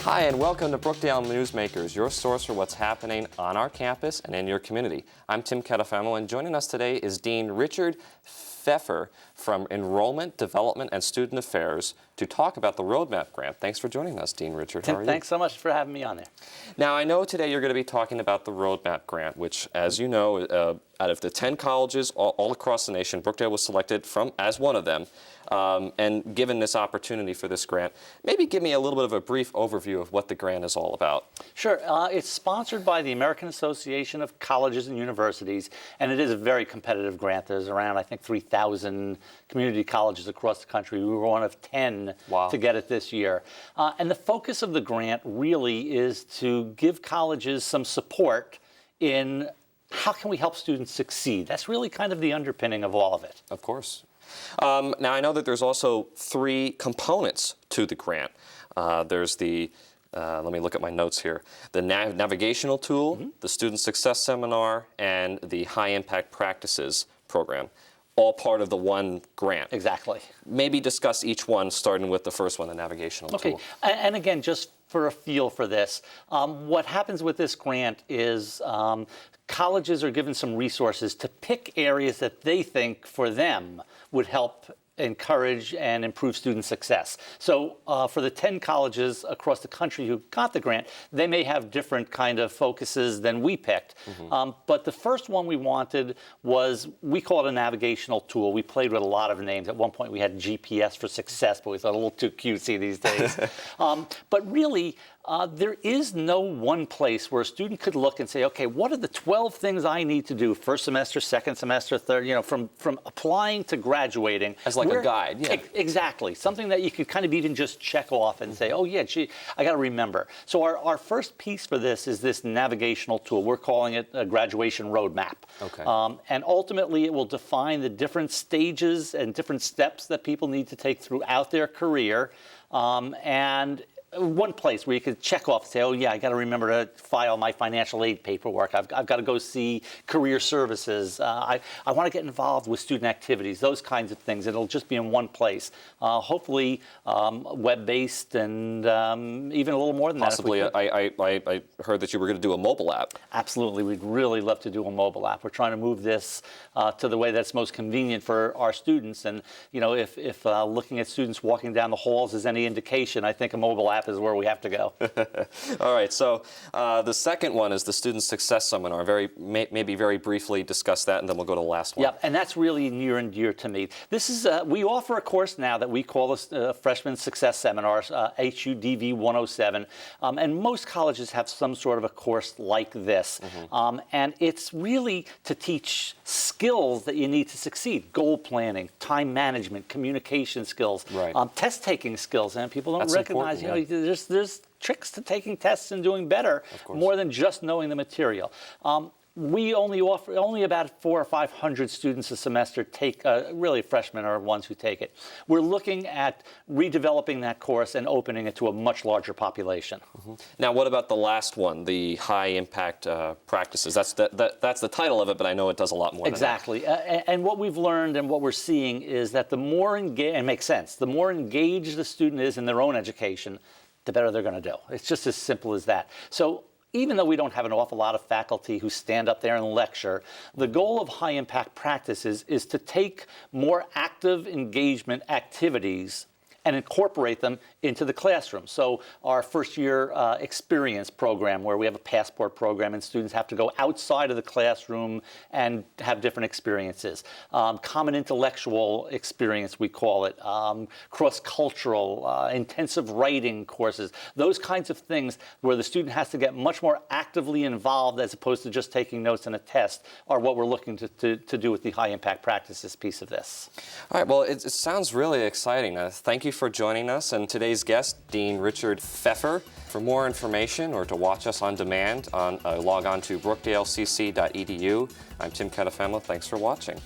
Hi, and welcome to Brookdale Newsmakers, your source for what's happening on our campus and in your community. I'm Tim Catalfamo, and joining us today is Dean Richard Pfeffer from Enrollment, Development, and Student Affairs to talk about the Roadmap Grant. Thanks for joining us, Dean Richard. How are you? Thanks so much for having me on there. Now, I know today you're going to be talking about the Roadmap Grant, which, as you know, out of the 10 colleges all across the nation, Brookdale was selected as one of them. And given this opportunity for this grant, maybe give me a little bit of a brief overview of what the grant is all about. Sure. It's sponsored by the American Association of Colleges and Universities, and it is a very competitive grant. There's around, I think, 3,000 community colleges across the country. We were one of 10 to get it this year. And the focus of the grant really is to give colleges some support in how can we help students succeed. That's really kind of the underpinning of all of it. Of course. Now, I know that there's also 3 components to the grant. There's the, let me look at my notes here, the navigational tool, the Student Success Seminar, and the High Impact Practices program, all part of the one grant. Exactly. Maybe discuss each one, starting with the first one, the navigational tool. Okay, and again, just for a feel for this, what happens with this grant is colleges are given some resources to pick areas that they think for them would help encourage and improve student success. So for the 10 colleges across the country who got the grant, they may have different kind of focuses than we picked. But the first one we wanted was, we call it a navigational tool. We played with a lot of names. At one point we had GPS for success, but we thought a little too cutesy these days. But really, there is no one place where a student could look and say, okay, what are the 12 things I need to do first semester, second semester, third, you know, from applying to graduating. As like a guide, yeah. Exactly. Something that you could kind of even just check off and say, oh yeah, gee, I got to remember. So our first piece for this is this navigational tool. We're calling it a graduation roadmap. Okay. And ultimately it will define the different stages and different steps that people need to take throughout their career. And one place where you could check off and say, oh yeah, I got to remember to file my financial aid paperwork. I've got to go see career services. I want to get involved with student activities, those kinds of things. It'll just be in one place. Hopefully web-based and even a little more than Possibly, that. I heard that you were going to do a mobile app. Absolutely. We'd really love to do a mobile app. We're trying to move this to the way that's most convenient for our students. And you know, if looking at students walking down the halls is any indication, I think a mobile app is where we have to go. All right, so the second one is the Student Success Seminar. Maybe very briefly discuss that, and then we'll go to the last one. Yeah, and that's really near and dear to me. This is we offer a course now that we call the Freshman Success Seminars, HUDV 107, and most colleges have some sort of a course like this. And it's really to teach skills that you need to succeed: goal planning, time management, communication skills, test-taking skills, and people don't recognize, you know, there's tricks to taking tests and doing better more than just knowing the material. We only about 400 or 500 students a semester take, really freshmen are ones who take it. We're looking at redeveloping that course and opening it to a much larger population. Now, what about the last one, the high impact practices? That's the title of it, but I know it does a lot more than that. And what we've learned and what we're seeing is that the more engaged, and it makes sense, the more engaged the student is in their own education, the better they're going to do. It's just as simple as that. So even though we don't have an awful lot of faculty who stand up there and lecture, the goal of high impact practices is to take more active engagement activities and incorporate them into the classroom. So our first year experience program, where we have a passport program and students have to go outside of the classroom and have different experiences. Common intellectual experience, we call it. Cross-cultural, intensive writing courses. Those kinds of things where the student has to get much more actively involved as opposed to just taking notes in a test are what we're looking to do with the high impact practices piece of this. All right, well, it sounds really exciting. Thank you for joining us, and today's guest, Dean Richard Pfeffer. For more information or to watch us on demand, log on to brookdalecc.edu. I'm Tim Catalfamo. Thanks for watching.